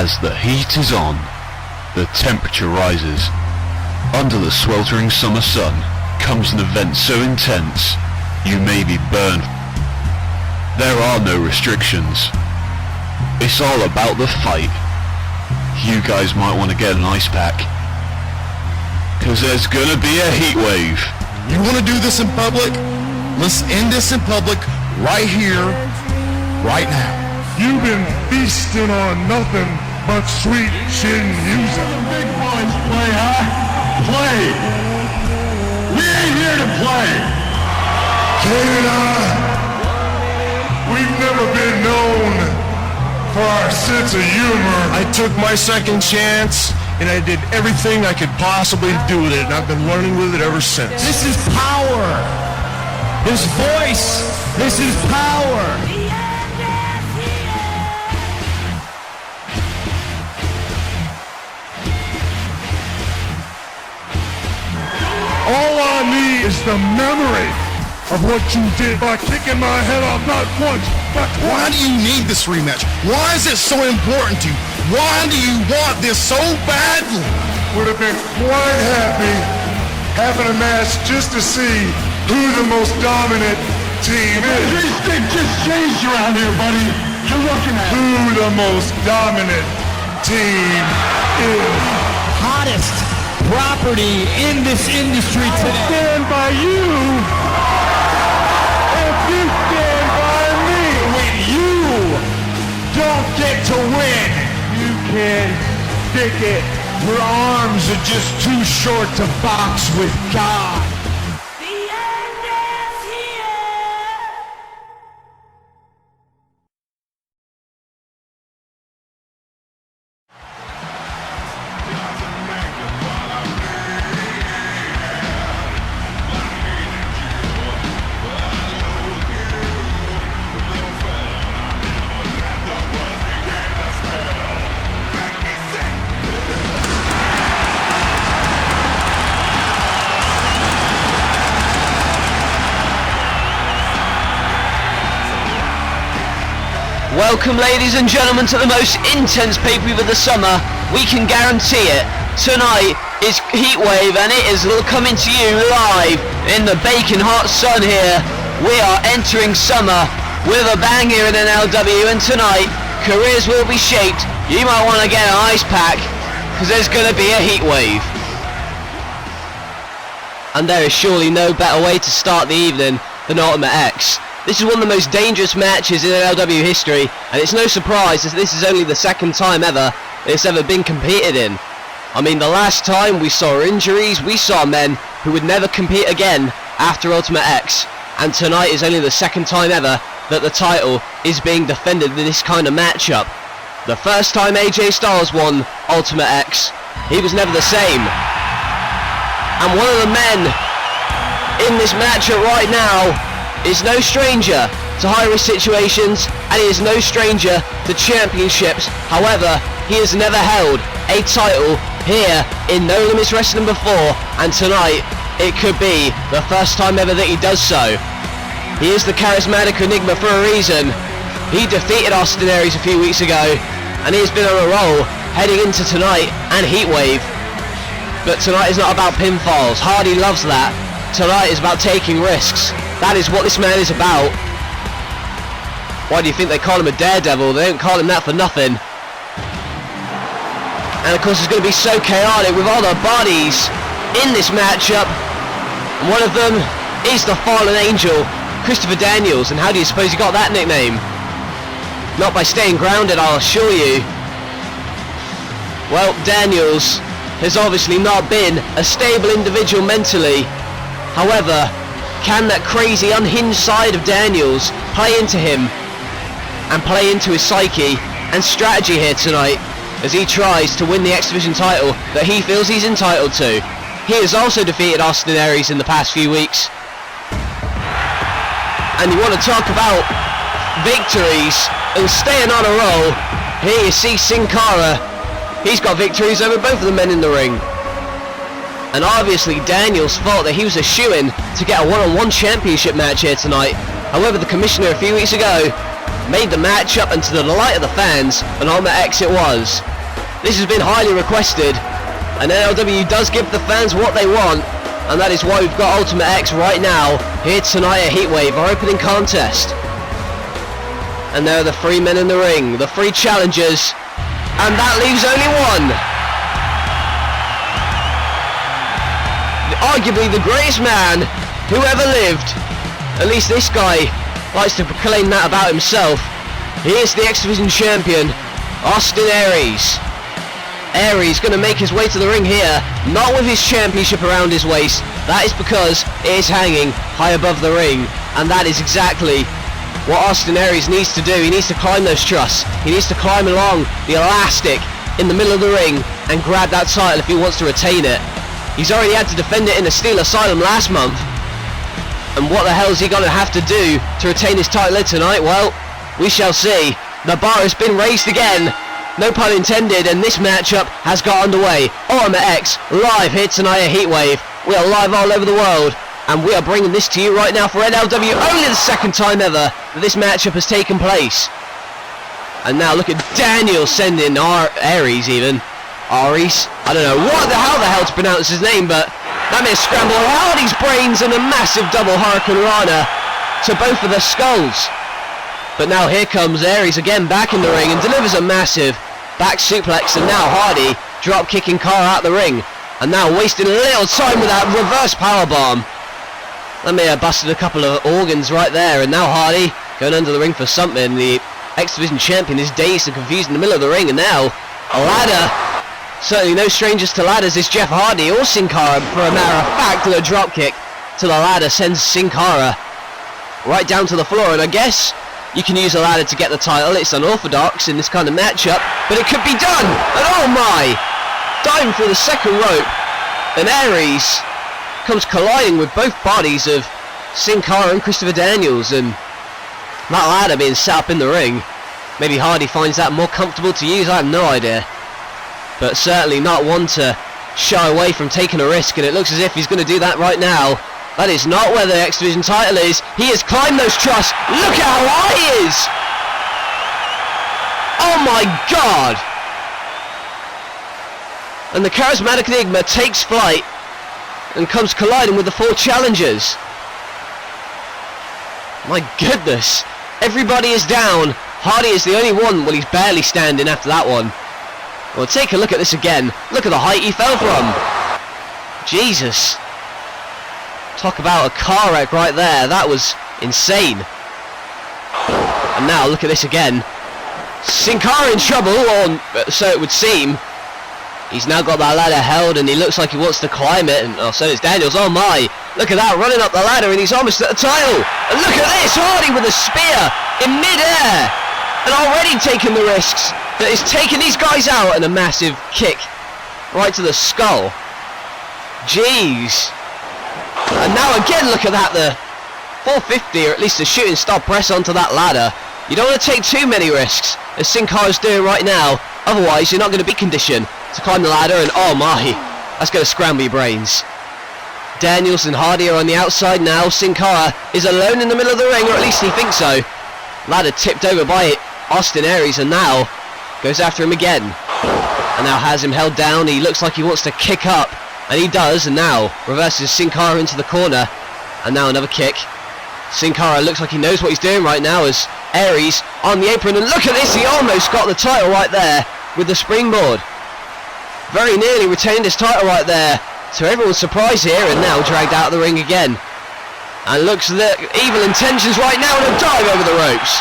As the heat is on, the temperature rises. Under the sweltering summer sun comes an event so intense, you may be burned. There are no restrictions. It's all about the fight. You guys might want to get an ice pack, cause there's gonna be a heat wave. You wanna do this in public? Let's end this in public right here, right now. You've been feasting on nothing but sweet chin music. Big boys play, huh? Play. We ain't here to play. Kane and we've never been known for our sense of humor. I took my second chance and I did everything I could possibly do with it, and I've been running with it ever since. This is power. This voice. This is power. All I need is the memory of what you did by kicking my head off not once, but twice. Why do you need this rematch? Why is it so important to you? Why do you want this so badly? Would have been quite happy having a match just to see who the most dominant team is. Your stick just changed around here, buddy. You're looking at Who the most dominant team is. Hottest property in this industry today. Stand by you if you stand by me. When you don't get to win, You can stick it. your arms are just too short to box with God. Welcome, ladies and gentlemen, to the most intense pay-per-view of the summer. We can guarantee it. Tonight is Heatwave, and it is coming to you live in the baking hot sun here. We are entering summer with a bang here in NLW, and tonight careers will be shaped. You might want to get an ice pack, because there's going to be a heatwave. And there is surely no better way to start the evening than Ultimate X. This is one of the most dangerous matches in NLW history, and it's no surprise as this is only the second time ever it's ever been competed in. I mean, the last time we saw injuries, we saw men who would never compete again after Ultimate X, and tonight is only the second time ever that the title is being defended in this kind of matchup. The first time AJ Styles won Ultimate X, he was never the same. And one of the men in this matchup right now is no stranger to high-risk situations, and he is no stranger to championships. However, he has never held a title here in No Limits Wrestling before, and tonight it could be the first time ever that he does so. He is the charismatic enigma for a reason. He defeated Austin Aries a few weeks ago, and he has been on a roll heading into tonight and Heatwave. But tonight is not about pinfalls. Hardy loves that. Tonight is about taking risks. That is what this man is about. Why do you think they call him a daredevil? They don't call him that for nothing. And of course it's going to be so chaotic with all the bodies in this matchup. And one of them is the fallen angel, Christopher Daniels. And how do you suppose he got that nickname? Not by staying grounded, I'll assure you. Well, Daniels has obviously not been a stable individual mentally. However, can that crazy unhinged side of Daniels play into him and play into his psyche and strategy here tonight as he tries to win the X Division title that he feels he's entitled to? He has also defeated Austin Aries in the past few weeks. And you want to talk about victories and staying on a roll, here you see Sin Cara. He's got victories over both of the men in the ring. And obviously Daniels thought that he was a shoo-in to get a one-on-one championship match here tonight. However, the commissioner a few weeks ago made the match up, and to the delight of the fans, an Ultimate X it was. This has been highly requested, and NLW does give the fans what they want, and that is why we've got Ultimate X right now here tonight at Heatwave, our opening contest. And there are the 3 men in the ring, the 3 challengers, and that leaves only one. Arguably the greatest man who ever lived. At least this guy likes to proclaim that about himself. He is the X Division champion, Austin Aries. Aries going to make his way to the ring here, not with his championship around his waist. That is because it is hanging high above the ring, and that is exactly what Austin Aries needs to do. He needs to climb those trusses. He needs to climb along the elastic in the middle of the ring and grab that title if he wants to retain it. He's already had to defend it in the Steel Asylum last month. And what the hell is he going to have to do to retain his title tonight? Well, we shall see. The bar has been raised again. No pun intended, and this matchup has got underway. Ultimate X live here tonight at Heatwave. We are live all over the world, and we are bringing this to you right now for NLW. Only the second time ever that this matchup has taken place. And now look at Daniel sending Aries even. Aries? I don't know how the hell to pronounce his name, but that may scramble Hardy's brains and a massive double Hurricane Rana to both of their skulls. But now here comes Aries again back in the ring and delivers a massive back suplex, and now Hardy drop kicking Cara out the ring, and now wasting a little time with that reverse powerbomb. That may have busted a couple of organs right there, and now Hardy going under the ring for something. The X Division champion is dazed and confused in the middle of the ring, and now a ladder. Certainly no strangers to ladders is Jeff Hardy or Sin Cara, for a matter of fact, and a drop kick to the ladder sends Sin Cara right down to the floor. And I guess you can use a ladder to get the title. It's unorthodox in this kind of matchup, but it could be done. And oh my, diving through the second rope, and Aries comes colliding with both bodies of Sin Cara and Christopher Daniels, and that ladder being set up in the ring. Maybe Hardy finds that more comfortable to use, I have no idea. But certainly not one to shy away from taking a risk, and it looks as if he's going to do that right now. That is not where the X Division title is. He has climbed those trusses. Look at how high he is! Oh my god! And the charismatic Enigma takes flight and comes colliding with the 4 challengers. My goodness. Everybody is down. Hardy is the only one. Well, he's barely standing after that one. Well, take a look at this again. Look at the height he fell from. Jesus. Talk about a car wreck right there. That was insane. And now look at this again. Sin Cara in trouble, or so it would seem. He's now got that ladder held, and he looks like he wants to climb it, and so is Daniels. Oh my, look at that, running up the ladder, and he's almost at the title. And look at this, Hardy with a spear in mid-air, and already taking the risks that is taking these guys out, and a massive kick right to the skull. Jeez. And now again, look at that, the 450, or at least the shooting star press onto that ladder. You don't want to take too many risks, as Sin Cara's doing right now, otherwise you're not going to be conditioned to climb the ladder, and oh my, that's going to scramble your brains. Daniels and Hardy are on the outside now. Sin Cara is alone in the middle of the ring, or at least he thinks so. Ladder tipped over by Austin Aries, and now goes after him again. And now has him held down. He looks like he wants to kick up, and he does, and now reverses Sin Cara into the corner. And now another kick. Sin Cara looks like he knows what he's doing right now, as Aries on the apron, and look at this, he almost got the title right there with the springboard. Very nearly retained his title right there, to everyone's surprise here, and now dragged out of the ring again. And looks like evil intentions right now, and a dive over the ropes.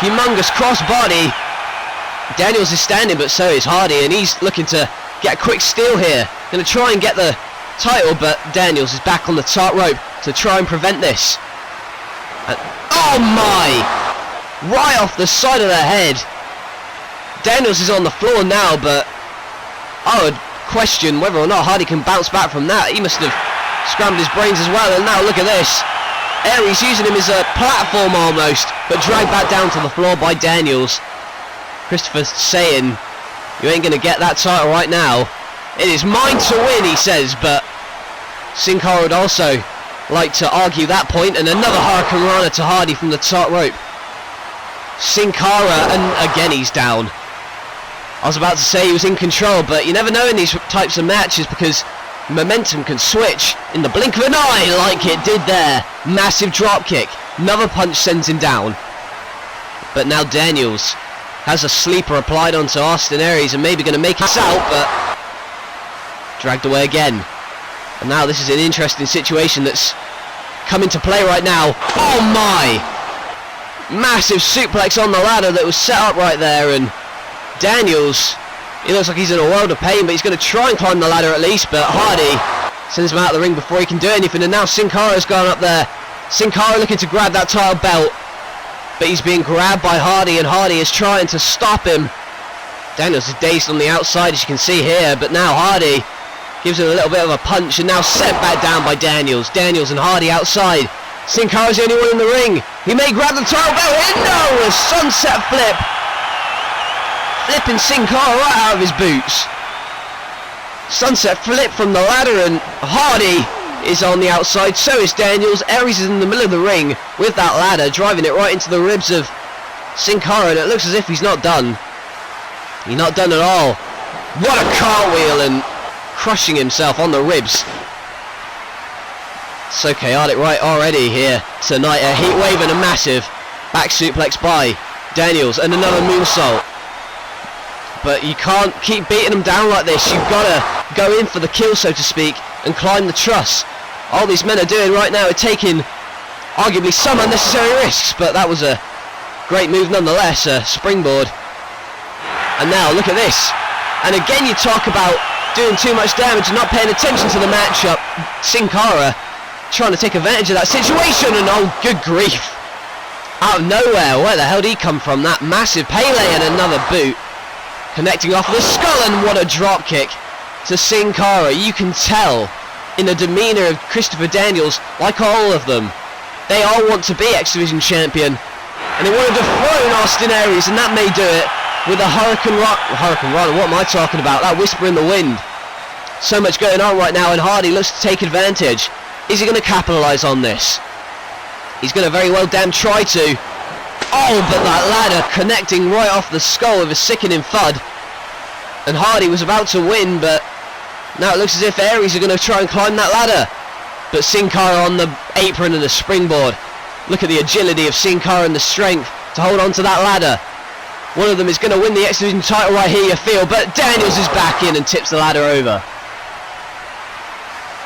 Humongous crossbody. Daniels is standing, but so is Hardy, and he's looking to get a quick steal here. Going to try and get the title, but Daniels is back on the top rope to try and prevent this. And, oh my! Right off the side of the head. Daniels is on the floor now, but I would question whether or not Hardy can bounce back from that. He must have scrambled his brains as well, and now look at this. Aries using him as a platform almost, but dragged back down to the floor by Daniels. Christopher saying, you ain't going to get that title right now. It is mine to win, he says, but Sin Cara would also like to argue that point, and another Hurricane Rana to Hardy from the top rope. Sin Cara, and again he's down. I was about to say he was in control, but you never know in these types of matches because momentum can switch in the blink of an eye like it did there. Massive drop kick. Another punch sends him down. But now Daniels has a sleeper applied onto Austin Aries and maybe going to make us out, but dragged away again. And now this is an interesting situation that's come into play right now. Oh my! Massive suplex on the ladder that was set up right there, and Daniels, he looks like he's in a world of pain, but he's going to try and climb the ladder at least, but Hardy sends him out of the ring before he can do anything, and now Sin Cara's gone up there. Sin Cara looking to grab that title belt, but he's being grabbed by Hardy, and Hardy is trying to stop him. Daniels is dazed on the outside, as you can see here, but now Hardy gives him a little bit of a punch, and now sent back down by Daniels. Daniels and Hardy outside. Sin Cara's the only one in the ring. He may grab the title belt here. No! A sunset flip. Flipping Sin Cara right out of his boots. Sunset flip from the ladder, and Hardy is on the outside. So is Daniels. Aries is in the middle of the ring with that ladder, driving it right into the ribs of Sin Cara, and it looks as if he's not done. He's not done at all. What a cartwheel, and crushing himself on the ribs. So chaotic right already here tonight. A Heatwave and a massive back suplex by Daniels, and another moonsault. But you can't keep beating them down like this. You've got to go in for the kill, so to speak, and climb the truss. All these men are doing right now are taking arguably some unnecessary risks, but that was a great move nonetheless, a springboard. And now look at this. And again you talk about doing too much damage and not paying attention to the matchup. Sin Cara trying to take advantage of that situation, and oh good grief. Out of nowhere, where the hell did he come from? That massive Pele and another boot. Connecting off the skull, and what a drop kick to Sin Cara. You can tell in the demeanour of Christopher Daniels, like all of them, they all want to be X Division champion, and they want to dethrone Austin Aries, and that may do it with a Hurricane Rana, what am I talking about? That whisper in the wind. So much going on right now, and Hardy looks to take advantage. Is he going to capitalise on this? He's going to very well damn try to. Oh, but that ladder connecting right off the skull with a sickening thud. And Hardy was about to win, but now it looks as if Aries are going to try and climb that ladder. But Sin Cara on the apron and the springboard. Look at the agility of Sin Cara and the strength to hold on to that ladder. One of them is going to win the X Division title right here, you feel, but Daniels is back in and tips the ladder over.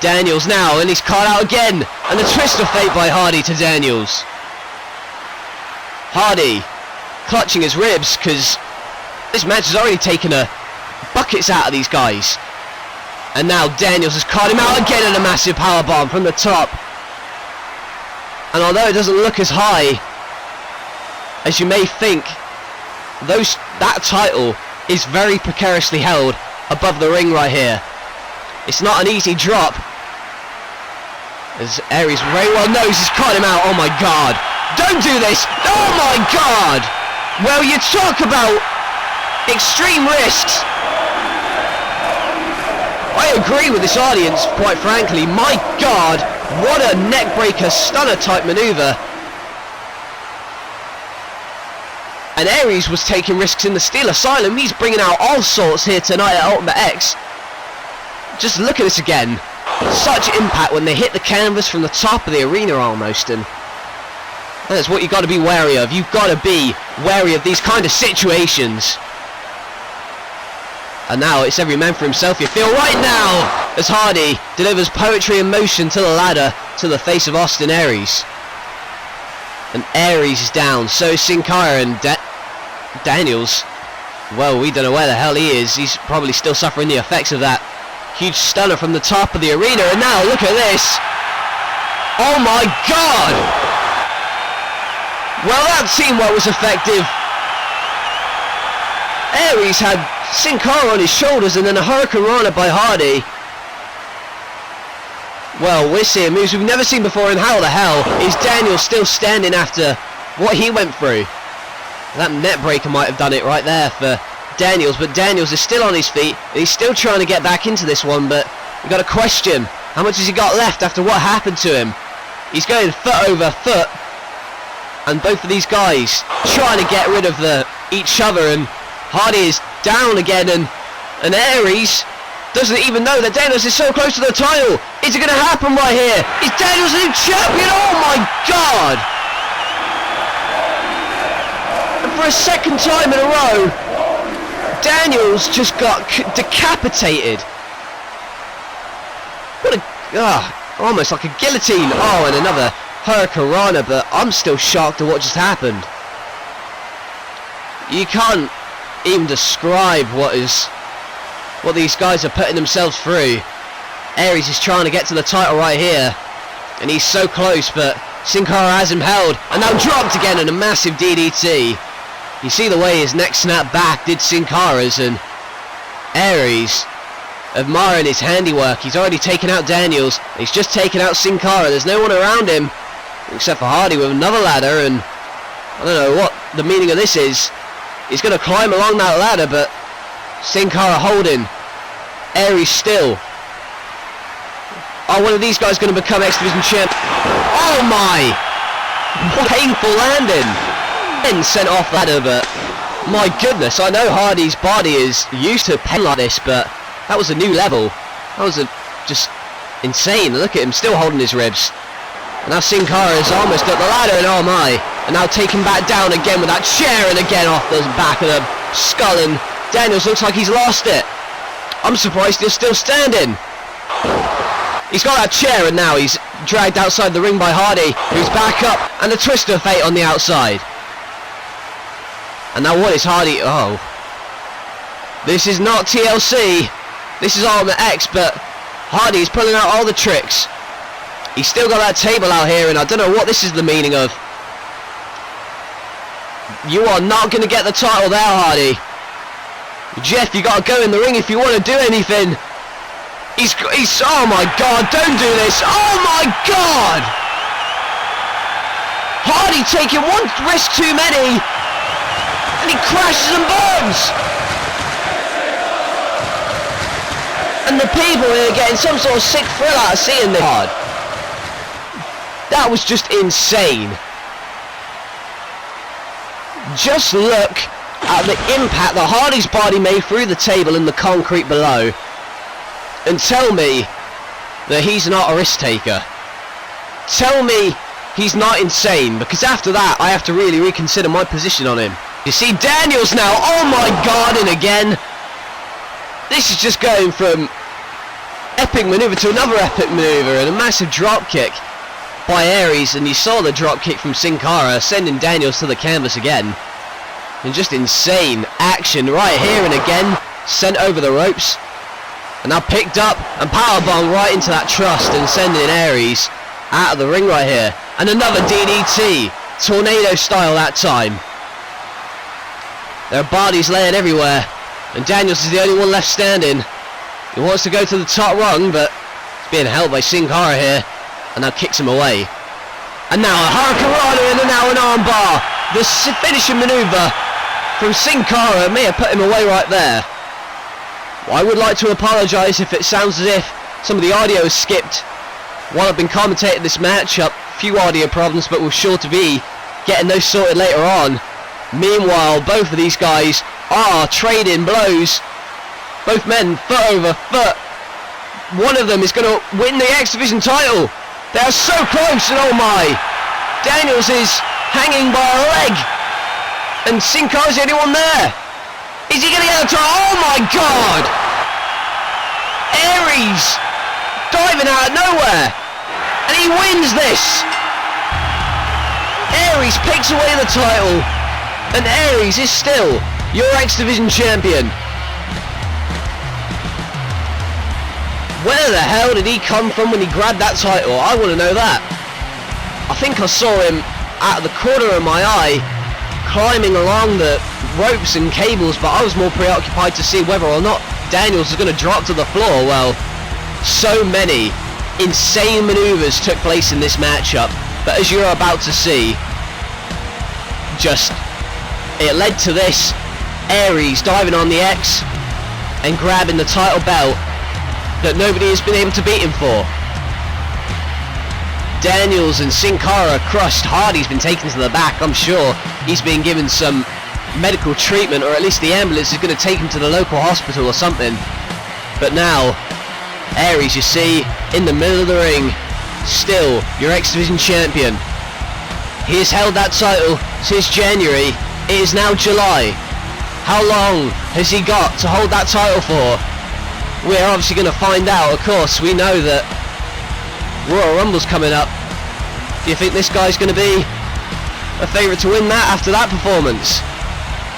Daniels now, and he's caught out again, and the twist of fate by Hardy to Daniels. Hardy clutching his ribs, because this match has already taken buckets out of these guys. And now Daniels has caught him out again in a massive powerbomb from the top. And although it doesn't look as high as you may think, that title is very precariously held above the ring right here. It's not an easy drop, as Aries very well knows he's caught him out. Oh my god, don't do this. Oh my god. Well, you talk about extreme risks. I agree with this audience, quite frankly. My god, what a neckbreaker stunner type maneuver. And Aries was taking risks in the Steel Asylum. He's bringing out all sorts here tonight at Ultimate X. Just look at this again. Such impact when they hit the canvas from the top of the arena almost, and that's what you've got to be wary of. You've got to be wary of these kind of situations. And now it's every man for himself, you feel, right now, as Hardy delivers poetry in motion to the ladder to the face of Austin Aries. And Aries is down, so is Sin Cara, and Daniels, well, we don't know where the hell he is. He's probably still suffering the effects of that huge stunner from the top of the arena. And now look at this. Oh my god. Well, that teamwork was effective. Aries had Sin Cara on his shoulders, and then a Hurricane Rana by Hardy. Well, we're seeing moves we've never seen before, and how the hell is Daniel still standing after what he went through? That neckbreaker might have done it right there for Daniels, but Daniels is still on his feet, and he's still trying to get back into this one, but we've got to question, how much has he got left after what happened to him? He's going foot over foot, and both of these guys trying to get rid of each other, and Hardy is down again, and Aries doesn't even know that Daniels is so close to the title. Is it going to happen right here? Is Daniels the new champion? Oh my God! And for a second time in a row, Daniels just got decapitated. What a... almost like a guillotine. Oh, and another Hurricanrana, but I'm still shocked at what just happened. You can't even describe what these guys are putting themselves through. Aries is trying to get to the title right here, and he's so close, but Sin Cara has him held, and now dropped again in a massive DDT. You see the way his neck snapped back did Sin Cara's, and Aries admiring his handiwork. He's already taken out Daniels. He's just taken out Sin Cara. There's no one around him except for Hardy with another ladder, and I don't know what the meaning of this is. He's going to climb along that ladder, but Sin Cara holding. Aries still. Oh, one of these guys going to become X Division champ. Oh my! What painful landing. Then sent off ladder, but my goodness, I know Hardy's body is used to pain like this, but that was a new level. That was just insane. Look at him still holding his ribs. And now Sin Cara is almost up the ladder, and oh my. And now taken back down again with that chair, and again off the back of the skull, and Daniels looks like he's lost it. I'm surprised he's still standing. He's got that chair, and now he's dragged outside the ring by Hardy, who's back up, and the twist of fate on the outside. And now what is Hardy? Oh. This is not TLC. This is Ultimate X, but Hardy's pulling out all the tricks. He's still got that table out here, and I don't know what this is the meaning of. You are not going to get the title there, Hardy. Jeff, you got to go in the ring if you want to do anything. He's oh my God, don't do this. Oh my God! Hardy taking one risk too many, and he crashes and burns. And the people here getting some sort of sick thrill out of seeing this. That was just insane. Just look at the impact that Hardy's body made through the table and the concrete below, and tell me that he's not a risk taker. Tell me he's not insane, because after that I have to really reconsider my position on him. You see Daniels now, oh my God, and again. This is just going from epic maneuver to another epic maneuver, and a massive drop kick by Aries, and you saw the drop kick from Sin Cara sending Daniels to the canvas again. And just insane action right here, and again sent over the ropes, and now picked up and powerbomb right into that trust, and sending Aries out of the ring right here. And another DDT, tornado style that time. There are bodies laying everywhere, and Daniels is the only one left standing. He wants to go to the top rung, but he's being held by Sin Cara here, and now kicks him away. And now a Hurricanrana, and now an armbar. The finishing maneuver from Sin Cara may have put him away right there. Well, I would like to apologise if it sounds as if some of the audio is skipped while I've been commentating this match. A few audio problems, but we're sure to be getting those sorted later on. Meanwhile, both of these guys are trading blows. Both men, foot over foot. One of them is going to win the X Division title. They are so close, and oh my. Daniels is hanging by a leg, and Sin Cara's the only one there. Is he going to get the title? Oh my God! Aries diving out of nowhere, and he wins this. Aries picks away the title, and Aries is still your X Division champion. Where the hell did he come from when he grabbed that title? I want to know that. I think I saw him out of the corner of my eye climbing along the ropes and cables, but I was more preoccupied to see whether or not Daniels was going to drop to the floor. Well, so many insane maneuvers took place in this matchup, but as you're about to see, it led to this. Aries diving on the X and grabbing the title belt that nobody has been able to beat him for. Daniels and Sin Cara crushed. Hardy's been taken to the back. I'm sure he's been given some medical treatment, or at least the ambulance is going to take him to the local hospital or something. But now, Aries, you see, in the middle of the ring, still your X Division champion. He has held that title since January. It is now July. How long has he got to hold that title for? We're obviously going to find out. Of course, we know that Royal Rumble's coming up. Do you think this guy's going to be a favourite to win that after that performance?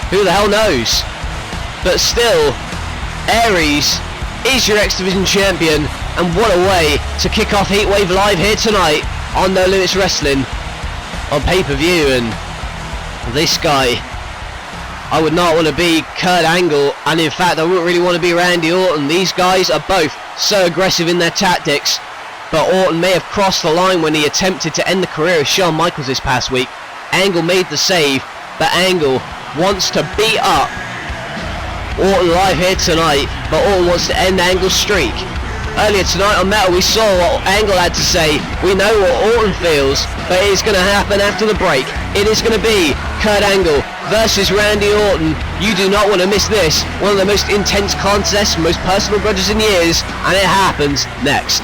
Who the hell knows? But still, Aries is your X Division champion, and what a way to kick off Heatwave Live here tonight on No Limits Wrestling on pay-per-view. And this guy, I would not want to be Kurt Angle, and in fact I wouldn't really want to be Randy Orton. These guys are both so aggressive in their tactics, but Orton may have crossed the line when he attempted to end the career of Shawn Michaels this past week. Angle made the save, but Angle wants to beat up Orton live here tonight, but Orton wants to end Angle's streak. Earlier tonight on Metal we saw what Angle had to say. We know what Orton feels, but it is going to happen after the break. It is going to be Kurt Angle versus Randy Orton. You do not want to miss this. One of the most intense contests, most personal grudges in years, and it happens next.